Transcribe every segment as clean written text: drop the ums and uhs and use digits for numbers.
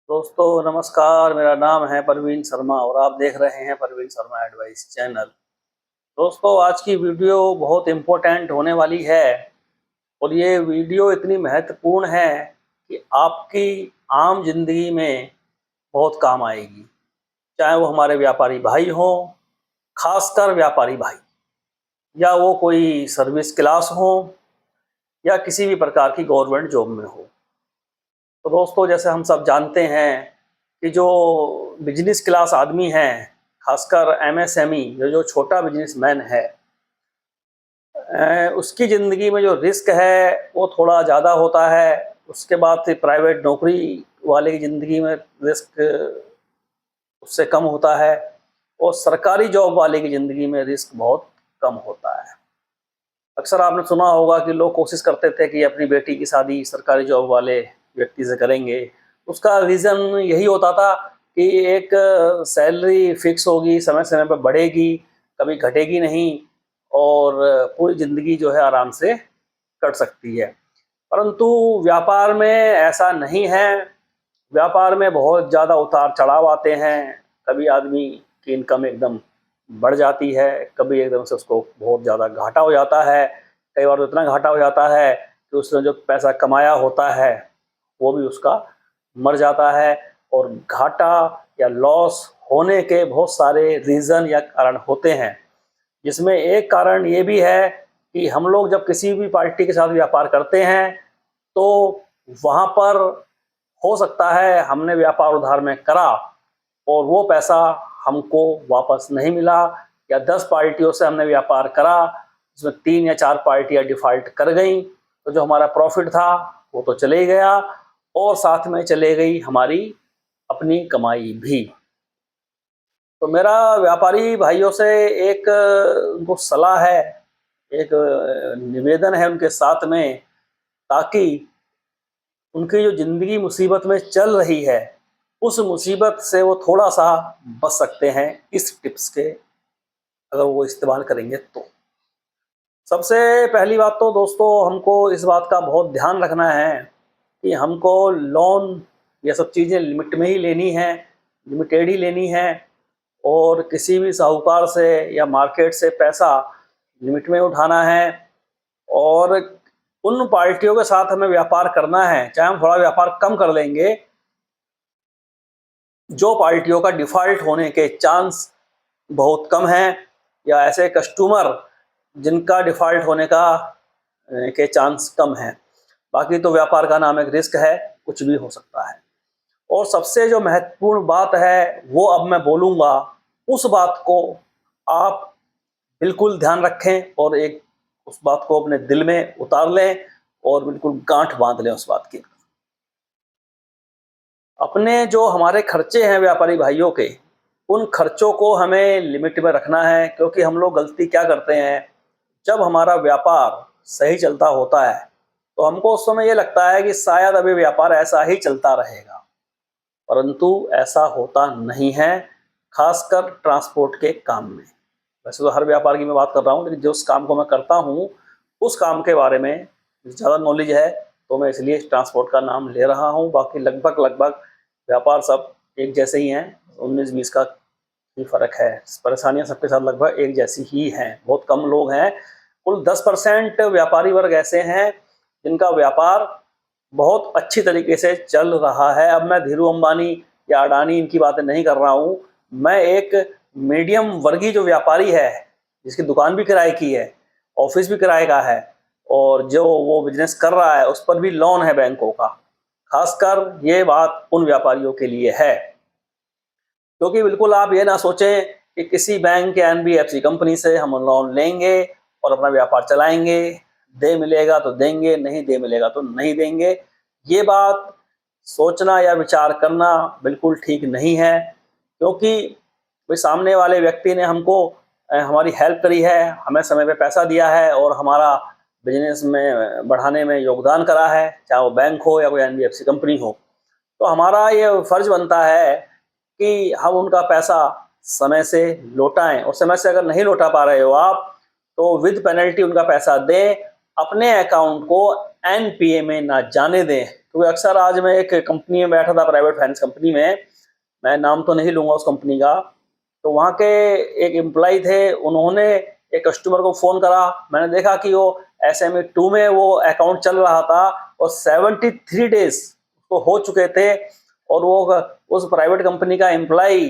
दोस्तों नमस्कार। मेरा नाम है परवीन शर्मा और आप देख रहे हैं परवीन शर्मा एडवाइस चैनल। दोस्तों आज की वीडियो बहुत इम्पोर्टेंट होने वाली है और ये वीडियो इतनी महत्वपूर्ण है कि आपकी आम जिंदगी में बहुत काम आएगी। चाहे वो हमारे व्यापारी भाई हों, खासकर व्यापारी भाई, या वो कोई सर्विस क्लास हो या किसी भी प्रकार की गवर्नमेंट जॉब में हो। तो दोस्तों जैसे हम सब जानते हैं कि जो बिजनेस क्लास आदमी हैं, खासकर एमएसएमई जो छोटा बिजनेसमैन है, उसकी ज़िंदगी में जो रिस्क है वो थोड़ा ज़्यादा होता है। उसके बाद फिर प्राइवेट नौकरी वाले की ज़िंदगी में रिस्क उससे कम होता है और सरकारी जॉब वाले की ज़िंदगी में रिस्क बहुत कम होता है। अक्सर आपने सुना होगा कि लोग कोशिश करते थे कि अपनी बेटी की शादी सरकारी जॉब वाले व्यक्ति से करेंगे। उसका रीज़न यही होता था कि एक सैलरी फिक्स होगी, समय समय पर बढ़ेगी, कभी घटेगी नहीं और पूरी ज़िंदगी जो है आराम से कट सकती है। परंतु व्यापार में ऐसा नहीं है। व्यापार में बहुत ज़्यादा उतार चढ़ाव आते हैं। कभी आदमी की इनकम एकदम बढ़ जाती है, कभी एकदम से उसको बहुत ज़्यादा घाटा हो जाता है। कई बार तो इतना घाटा हो जाता है कि उसने जो पैसा कमाया होता है वो भी उसका मर जाता है। और घाटा या लॉस होने के बहुत सारे रीज़न या कारण होते हैं, जिसमें एक कारण ये भी है कि हम लोग जब किसी भी पार्टी के साथ व्यापार करते हैं तो वहाँ पर हो सकता है हमने व्यापार उधार में करा और वो पैसा हमको वापस नहीं मिला, या 10 पार्टियों से हमने व्यापार करा जिसमें 3 या 4 पार्टियां डिफ़ॉल्ट कर गई, तो जो हमारा प्रॉफिट था वो तो चले ही गया और साथ में चले गई हमारी अपनी कमाई भी। तो मेरा व्यापारी भाइयों से एक उनको सलाह है, एक निवेदन है उनके साथ में, ताकि उनकी जो ज़िंदगी मुसीबत में चल रही है उस मुसीबत से वो थोड़ा सा बच सकते हैं इस टिप्स के अगर वो इस्तेमाल करेंगे तो। सबसे पहली बात तो दोस्तों हमको इस बात का बहुत ध्यान रखना है कि हमको लोन ये सब चीज़ें लिमिट में ही लेनी है, लिमिटेड ही लेनी है। और किसी भी साहूकार से या मार्केट से पैसा लिमिट में उठाना है। और उन पार्टियों के साथ हमें व्यापार करना है, चाहे हम थोड़ा व्यापार कम कर लेंगे, जो पार्टियों का डिफ़ॉल्ट होने के चांस बहुत कम हैं, या ऐसे कस्टमर जिनका डिफ़ॉल्ट होने का के चांस कम हैं। बाकी तो व्यापार का नाम एक रिस्क है, कुछ भी हो सकता है। और सबसे जो महत्वपूर्ण बात है वो अब मैं बोलूँगा, उस बात को आप बिल्कुल ध्यान रखें और एक उस बात को अपने दिल में उतार लें और बिल्कुल गांठ बांध लें उस बात की। अपने जो हमारे खर्चे हैं व्यापारी भाइयों के, उन खर्चों को हमें लिमिट में रखना है। क्योंकि हम लोग गलती क्या करते हैं, जब हमारा व्यापार सही चलता होता है तो हमको उस समय ये लगता है कि शायद अभी व्यापार ऐसा ही चलता रहेगा, परंतु ऐसा होता नहीं है, खासकर ट्रांसपोर्ट के काम में। वैसे तो हर व्यापार की मैं बात कर रहा हूँ, लेकिन जिस काम को मैं करता हूँ उस काम के बारे में ज़्यादा नॉलेज है तो मैं इसलिए ट्रांसपोर्ट का नाम ले रहा हूँ। बाकी लगभग लगभग व्यापार सब एक जैसे ही हैं, 19-20 का ही फ़र्क है। परेशानियाँ सबके साथ लगभग एक जैसी ही हैं, बहुत कम लोग हैं। कुल 10% व्यापारी वर्ग ऐसे हैं जिनका व्यापार बहुत अच्छी तरीके से चल रहा है। अब मैं धीरू अंबानी या अडानी इनकी बातें नहीं कर रहा हूँ, मैं एक मीडियम वर्गीय जो व्यापारी है, जिसकी दुकान भी किराए की है, ऑफिस भी किराए का है और जो वो बिजनेस कर रहा है उस पर भी लोन है बैंकों का। खासकर ये बात उन व्यापारियों के लिए है, क्योंकि बिल्कुल आप ये ना सोचें कि किसी बैंक या एनबीएफसी कंपनी से हम लोन लेंगे और अपना व्यापार चलाएंगे, दे मिलेगा तो देंगे, नहीं दे मिलेगा तो नहीं देंगे। ये बात सोचना या विचार करना बिल्कुल ठीक नहीं है। क्योंकि भाई सामने वाले व्यक्ति ने हमको हमारी हेल्प करी है, हमें समय पे पैसा दिया है और हमारा बिजनेस में बढ़ाने में योगदान करा है, चाहे वो बैंक हो या कोई एनबीएफसी कंपनी हो। तो हमारा ये फर्ज बनता है कि हम उनका पैसा समय से लौटाएं। और समय से अगर नहीं लौटा पा रहे हो आप तो विद पेनल्टी उनका पैसा दें, अपने अकाउंट को एनपीए में ना जाने दें। क्योंकि अक्सर आज मैं एक कंपनी में बैठा था, प्राइवेट फाइनेंस कंपनी में, मैं नाम तो नहीं लूंगा उस कंपनी का, तो वहाँ के एक एम्प्लॉय थे, उन्होंने एक कस्टमर को फ़ोन करा। मैंने देखा कि वो एसएमई 2 में वो अकाउंट चल रहा था और 73 डेज तो हो चुके थे, और वो उस प्राइवेट कंपनी का एम्प्लॉय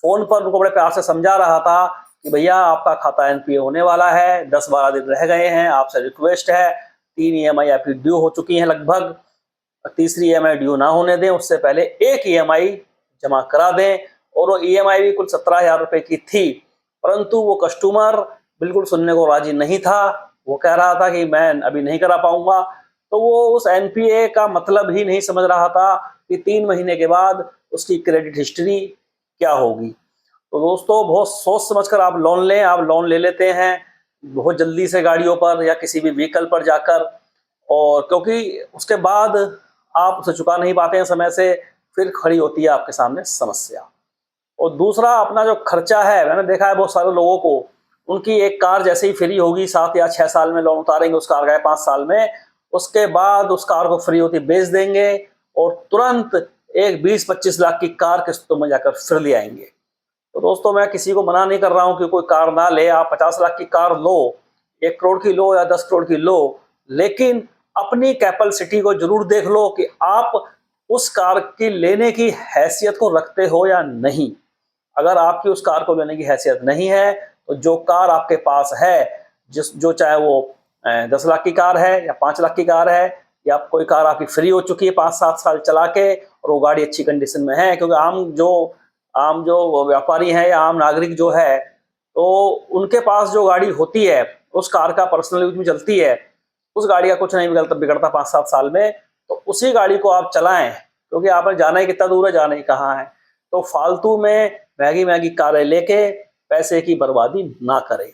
फ़ोन पर उनको बड़े प्यार से समझा रहा था कि भैया आपका खाता एनपीए होने वाला है, 10-12 दिन रह गए हैं, आपसे रिक्वेस्ट है, 3 ईएमआई आपकी ड्यू हो चुकी हैं लगभग, तीसरी ईएमआई ड्यू ना होने दें, उससे पहले एक ईएमआई जमा करा दें। और वो ईएमआई भी कुल 17,000 रुपए की थी, परंतु वो कस्टमर बिल्कुल सुनने को राजी नहीं था। वो कह रहा था कि मैं अभी नहीं करा पाऊंगा। तो वो उस एनपीए का मतलब ही नहीं समझ रहा था कि 3 महीने के बाद उसकी क्रेडिट हिस्ट्री क्या होगी। तो दोस्तों, बहुत सोच समझ कर आप लोन लें। आप लोन ले लेते हैं बहुत जल्दी से गाड़ियों पर या किसी भी व्हीकल पर जाकर, और क्योंकि उसके बाद आप उसे चुका नहीं पाते हैं समय से, फिर खड़ी होती है आपके सामने समस्या। और दूसरा, अपना जो खर्चा है, मैंने देखा है बहुत सारे लोगों को, उनकी एक कार जैसे ही फ्री होगी, 7 या 6 साल में लोन उतारेंगे उस कार का, 5 साल में, उसके बाद उस कार को फ्री होती बेच देंगे और तुरंत एक 20-25 लाख की कार किस्तों में जाकर फिर ले आएंगे। तो दोस्तों, मैं किसी को मना नहीं कर रहा हूं कि कोई कार ना ले, आप 50 लाख की कार लो, 1 करोड़ की लो या 10 करोड़ की लो, लेकिन अपनी कैपेसिटी को जरूर देख लो कि आप उस कार की लेने की हैसियत को रखते हो या नहीं। अगर आपकी उस कार को लेने की हैसियत नहीं है, तो जो कार आपके पास है, जो चाहे वो 10 लाख की कार है या 5 लाख की कार है, या कोई कार आपकी फ्री हो चुकी है 5-7 साल चला के और वो गाड़ी अच्छी कंडीशन में है, क्योंकि आम जो व्यापारी हैं या आम नागरिक जो है, तो उनके पास जो गाड़ी होती है उस कार का पर्सनल यूज में चलती है, उस गाड़ी का कुछ नहीं बिगड़ता 5-7 साल में, तो उसी गाड़ी को आप चलाएं, क्योंकि आपने जाना ही कितना दूर है, जाना ही कहाँ है। तो फालतू में महंगी महंगी कारें लेके पैसे की बर्बादी ना करें।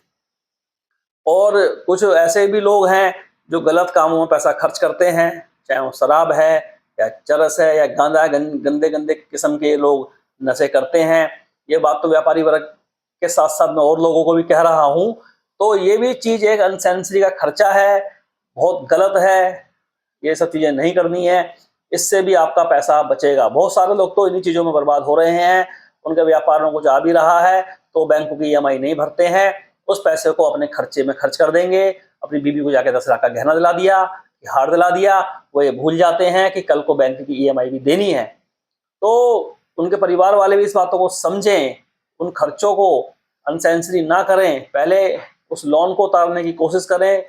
और कुछ ऐसे भी लोग हैं जो गलत कामों में पैसा खर्च करते हैं, चाहे वो शराब है या चरस है या गंदे गंदे किस्म के लोग नशे करते हैं। ये बात तो व्यापारी वर्ग के साथ साथ मैं और लोगों को भी कह रहा हूँ। तो ये भी चीज़ एक अनसेंसरी का खर्चा है, बहुत गलत है, ये सब चीज़ें नहीं करनी है, इससे भी आपका पैसा बचेगा। बहुत सारे लोग तो इन्हीं चीज़ों में बर्बाद हो रहे हैं, उनके व्यापार में कुछ आ भी रहा है तो बैंकों की ईएमआई नहीं भरते हैं, उस पैसे को अपने खर्चे में खर्च कर देंगे। अपनी बीवी को जाके 10 लाख का गहना दिला दिया, हार दिला दिया, वो ये भूल जाते हैं कि कल को बैंक की ईएमआई भी देनी है। तो उनके परिवार वाले भी इस बातों को समझें, उन खर्चों को अनसेंसरी ना करें, पहले उस लोन को उतारने की कोशिश करें।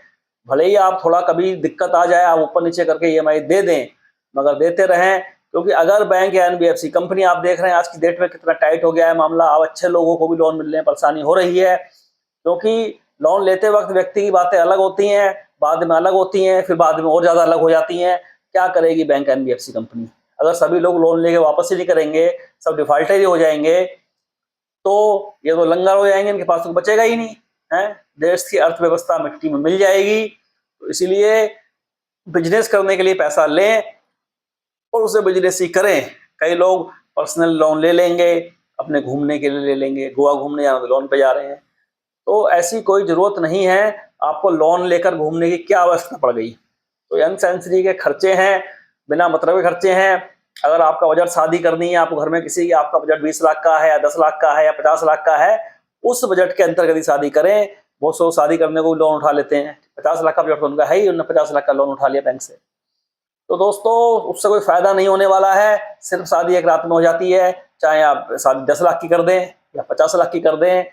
भले ही आप थोड़ा कभी दिक्कत आ जाए, आप ऊपर नीचे करके ईएमआई दे दें, मगर देते रहें, क्योंकि अगर बैंक या एनबीएफसी कंपनी, आप देख रहे हैं आज की डेट में कितना टाइट हो गया है मामला, अब अच्छे लोगों को भी लोन मिलने में परेशानी हो रही है, क्योंकि लोन लेते वक्त व्यक्ति की बातें अलग होती हैं, बाद में अलग होती हैं, फिर बाद में और ज़्यादा अलग हो जाती हैं। क्या करेगी बैंक एनबीएफसी कंपनी? अगर सभी लोग लोन लेके वापस ही नहीं करेंगे, सब डिफॉल्टर ही हो जाएंगे, तो ये तो लंगर हो जाएंगे, इनके पास तो बचेगा ही नहीं है, देश की अर्थव्यवस्था मिट्टी में मिल जाएगी। तो इसीलिए बिजनेस करने के लिए पैसा लें और उसे बिजनेस ही करें। कई लोग पर्सनल लोन ले लेंगे, अपने घूमने के लिए ले लेंगे, गोवा घूमने जाना तो लोन पे जा रहे हैं, तो ऐसी कोई जरूरत नहीं है। आपको लोन लेकर घूमने की क्या आवश्यकता पड़ गई? तो अनसेंसरी के खर्चे हैं, बिना मतलब के खर्चे हैं। अगर आपका बजट शादी करनी है, आपको घर में किसी, आपका बजट 20 लाख का है या 10 लाख का है या 50 लाख का है, उस बजट के अंतर्गत ही शादी करें। बहुत से लोग शादी करने को लोन उठा लेते हैं, 50 लाख का बजट उनका है ही, उन्होंने 50 लाख का लोन उठा लिया बैंक से। तो दोस्तों, उससे कोई फायदा नहीं होने वाला है, सिर्फ शादी एक रात में हो जाती है। चाहे आप शादी 10 लाख की कर दें या 50 लाख की कर दें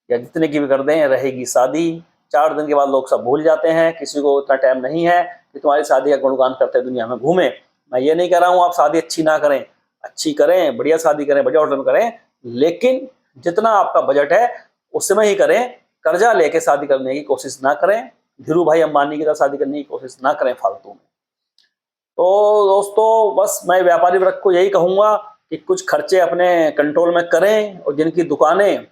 या जितने की भी कर दें, रहेगी शादी। 4 दिन के बाद लोग सब भूल जाते हैं, किसी को इतना टाइम नहीं है कि तुम्हारी शादी का गुणगान करते दुनिया में घूमे। मैं ये नहीं कह रहा हूँ आप शादी अच्छी ना करें, अच्छी करें, बढ़िया शादी करें, बढ़िया होटल में करें, लेकिन जितना आपका बजट है उसमें ही करें। कर्जा लेके शादी करने की कोशिश ना करें, धीरू भाई अंबानी की तरह शादी करने की कोशिश ना करें फालतू में। तो दोस्तों, बस मैं व्यापारी वर्ग को यही कहूँगा कि कुछ खर्चे अपने कंट्रोल में करें, और जिनकी दुकानें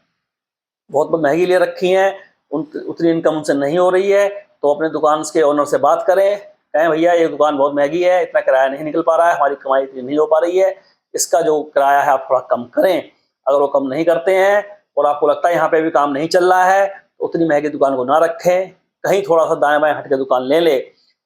बहुत महंगी ले रखी हैं, उतनी इनकम उनसे नहीं हो रही है, तो अपने दुकान के ओनर से बात करें, कहें भैया ये दुकान बहुत महंगी है, इतना किराया नहीं निकल पा रहा है, हमारी कमाई इतनी नहीं हो पा रही है, इसका जो किराया है आप थोड़ा कम करें। अगर वो कम नहीं करते हैं और आपको लगता है यहाँ पे भी काम नहीं चल रहा है, तो उतनी महंगी दुकान को ना रखें, कहीं थोड़ा सा दाएं बाएं हट के दुकान ले ले,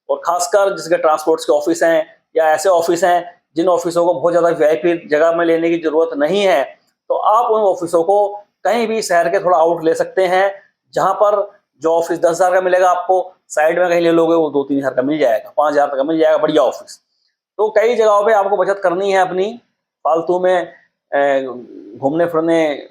और खासकर जिसके ट्रांसपोर्ट्स के ऑफिस हैं या ऐसे ऑफिस हैं जिन ऑफिसों को बहुत ज़्यादा वीआईपी जगह में लेने की ज़रूरत नहीं है, तो आप उन ऑफिसों को कहीं भी शहर के थोड़ा आउट ले सकते हैं, जहां पर जो ऑफिस 10,000 का मिलेगा आपको, साइड में कहीं ले लोगे वो 2-3 हज़ार का मिल जाएगा, 5,000 का मिल जाएगा, बढ़िया ऑफिस। तो कई जगहों पे आपको बचत करनी है अपनी, फालतू में घूमने फिरने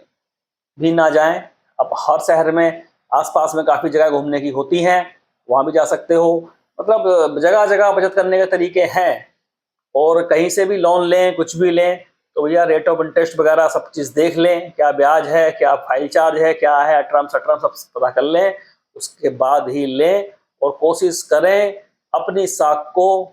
भी ना जाएं। अब हर शहर में आसपास में काफ़ी जगह घूमने की होती हैं, वहाँ भी जा सकते हो। मतलब जगह जगह बचत करने के तरीके हैं। और कहीं से भी लोन लें, कुछ भी लें, तो भैया रेट ऑफ इंटरेस्ट वगैरह सब चीज़ देख लें, क्या ब्याज है, क्या फाइल चार्ज है, क्या है, टर्म्स सब पता कर लें, उसके बाद ही लें। और कोशिश करें अपनी साख को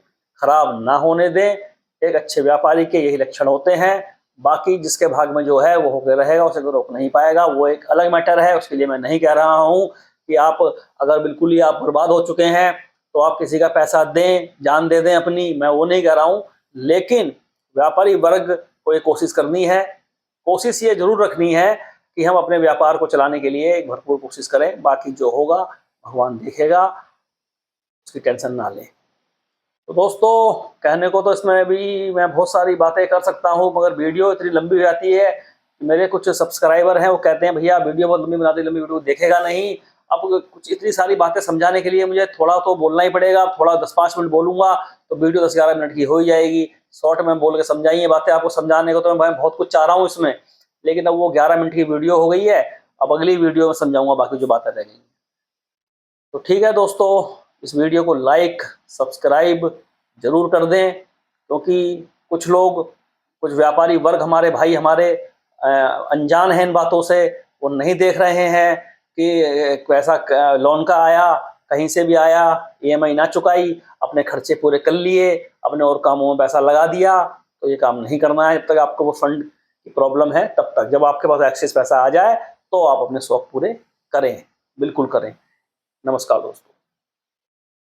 खराब ना होने दें। एक अच्छे व्यापारी के यही लक्षण होते हैं। बाकी जिसके भाग में जो है वो होकर रहेगा, उसे कोई रोक नहीं पाएगा, वो एक अलग मैटर है। उसके लिए मैं नहीं कह रहा हूँ कि आप अगर बिल्कुल ही आप बर्बाद हो चुके हैं तो आप किसी का पैसा दें, जान दे दें अपनी, मैं वो नहीं कह रहा हूँ। लेकिन व्यापारी वर्ग को ये कोशिश करनी है, कोशिश ये जरूर रखनी है कि हम अपने व्यापार को चलाने के लिए एक भरपूर कोशिश करें। बाकी जो होगा भगवान देखेगा, उसकी टेंशन ना लें। तो दोस्तों, कहने को तो इसमें भी मैं बहुत सारी बातें कर सकता हूँ, मगर वीडियो इतनी लंबी हो जाती है। मेरे कुछ सब्सक्राइबर हैं, वो कहते हैं भैया वीडियो बहुत लंबी बनाते, लंबी वीडियो देखेगा नहीं। अब कुछ इतनी सारी बातें समझाने के लिए मुझे थोड़ा तो बोलना ही पड़ेगा। थोड़ा 10-5 मिनट बोलूंगा तो वीडियो 10-11 मिनट की हो ही जाएगी। शॉर्ट में बोल के समझाइए बातें आपको समझाने को, तो मैं बहुत कुछ चाह रहा हूँ इसमें, लेकिन अब वो 11 मिनट की वीडियो हो गई है। अब अगली वीडियो में समझाऊंगा बाकी जो बातें रह गई। तो ठीक है दोस्तों, इस वीडियो को लाइक सब्सक्राइब जरूर कर दें, क्योंकि कुछ लोग, कुछ व्यापारी वर्ग हमारे भाई हमारे अनजान हैं इन बातों से। वो नहीं देख रहे हैं कि पैसा लोन का आया, कहीं से भी आया, ईएमआई ना चुकाई, अपने खर्चे पूरे कर लिए, अपने और कामों में पैसा लगा दिया। तो ये काम नहीं करना है। जब तक आपको वो फंड की प्रॉब्लम है तब तक, जब आपके पास एक्सेस पैसा आ जाए तो आप अपने शौक पूरे करें, बिल्कुल करें। नमस्कार दोस्तों।